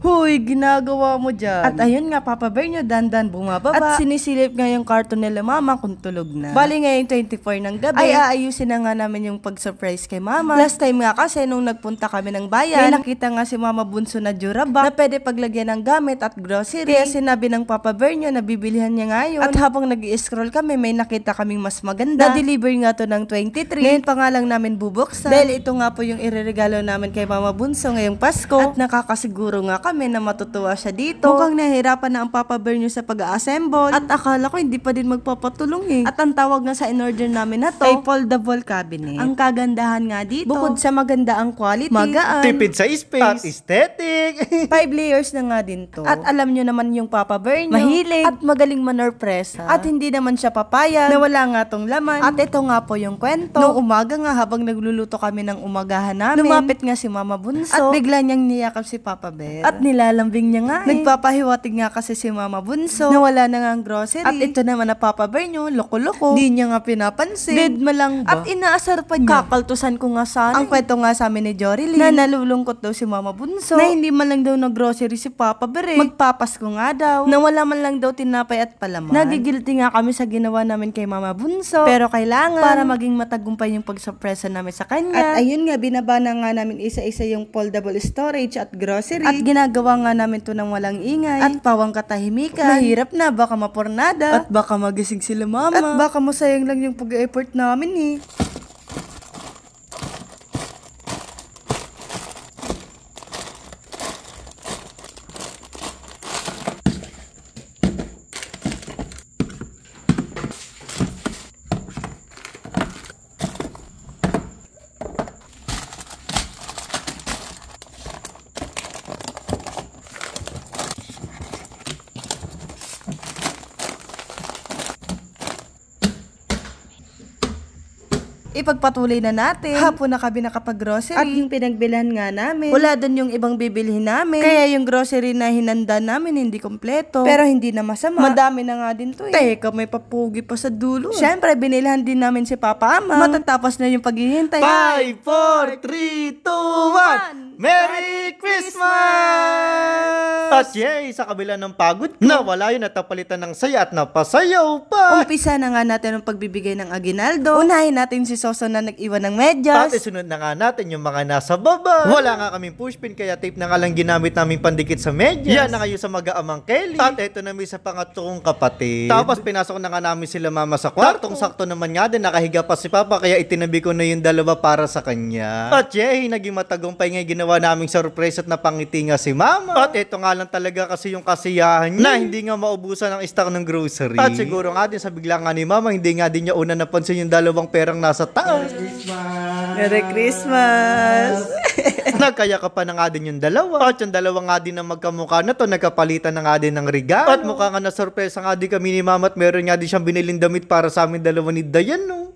Huy, ginagawa mo dyan. At ayun nga, Papa Bear nyo, dandan bumababa. At sinisilip nga yung karton nila mama kung tulog na. Bali ngayong 24 ng gabi, ay aayusin na nga namin yung pag-surprise kay mama. Last time nga kasi nung nagpunta kami ng bayan, may nakita nga si Mama Bunso na Jurabak na pwede paglagyan ng gamit at grocery. Kaya sinabi ng Papa Bear nyo na bibilihan niya nga yun. At habang nag-i-scroll kami, may nakita kaming mas maganda. Na-deliver nga to ng 23. Ngayon pa nga lang namin bubuksan. Dahil ito nga po yung ireregalo namin kay Mama Bunso ngayong Pasko. At nakakasiguro nga kami na matutuwa siya dito. Mukhang nahihirapan na ang Papa Bear nyo sa pag-a-assemble. At akala ko hindi pa din magpapatulong eh. At ang tawag nga sa in-order namin na to ay foldable cabinet. Ang kagandahan nga dito, bukod sa maganda ang quality, magaan, tipid sa space, at aesthetic. 5 layers na nga din to. At alam nyo naman yung Papa Bear nyo, mahilig at magaling manorpresa. At hindi naman siya papayag na wala nga tong laman. At ito nga po yung kwento. Noong umaga nga habang nagluluto kami ng umagahan namin, lumapit nga si Mama Bunso at bigla niyang niyakap si Papa Bear. At nilalambing niya nga Nagpapahiwatig nga kasi si Mama Bunso na wala na nga ang grocery. At ito naman na Papa Bear nyo, loko-loko. Di niya nga pinapansin. Dead malang ba? At inaasar pa niya. Kakaltusan ko nga sana. Ang kwento nga sa amin ni Joryline na nalulungkot daw si Mama Bunso na hindi man lang daw nag-grocery si Papa Bear. Magpapasko nga daw na wala man lang daw tinapay at palaman. Nagigilty nga kami sa ginawa namin kay Mama Bunso. Pero kailangan para maging matagumpay yung pagsurpresa namin sa kanya. At ayun nga, binaba na nga namin isa-isa yung foldable storage at grocery. At ginagawa nga namin to ng walang ingay at pawang katahimikan. Mahirap na, baka mapornada. At baka magising sila mama. At baka masayang lang yung pag-effort namin eh. Ipagpatuloy na natin. Hapon na kami nakapag-grocery. At yung pinagbilhan nga namin, wala doon yung ibang bibilhin namin. Kaya yung grocery na hinanda namin hindi kompleto. Pero hindi na masama. Madami na nga din to eh. Teka, may papugi pa sa dulo. Siyempre, binilhan din namin si Papa Ama. Matatapos na yung paghihintay. 5, 4, 3, 2, 1! Merry Christmas! At yay, sa kabila ng pagod ko, nawala yun at napalitan ng saya at napasayaw pa. Umpisa na nga natin ang pagbibigay ng aginaldo. Unahin natin si Soso na nag-iwan ng medyas. At isunod na nga natin yung mga nasa baba. Wala nga kaming pushpin kaya tape na nga lang ginamit namin pandikit sa medyas. Yan na kayo sa mag-aamang Kelly. At ito na may sa pangatlong kapatid. Tapos pinasok na nga namin sila mama sa kwartong sakto naman nga din nakahiga pa si Papa kaya itinabi ko na yung dalawa para sa kanya. At yay, naging matagumpay nga ginawa naming surprise at napangiti nga si Mama. At ito nga lang talaga kasi yung kasiyahan niya na hindi nga maubusan ang stock ng grocery. At siguro nga din sa bigla nga ni Mama hindi nga din niya una napansin yung dalawang perang nasa taas. Merry Christmas! Merry Christmas! Nagkaya ka pa na nga din yung dalawa. At yung dalawa nga din na magkamukha na to, nagkapalitan na nga din ng regalo. At mukha nga na sorpresa nga din kami ni Mama at meron nga din siyang biniling damit para sa amin dalawa ni Dayan, no?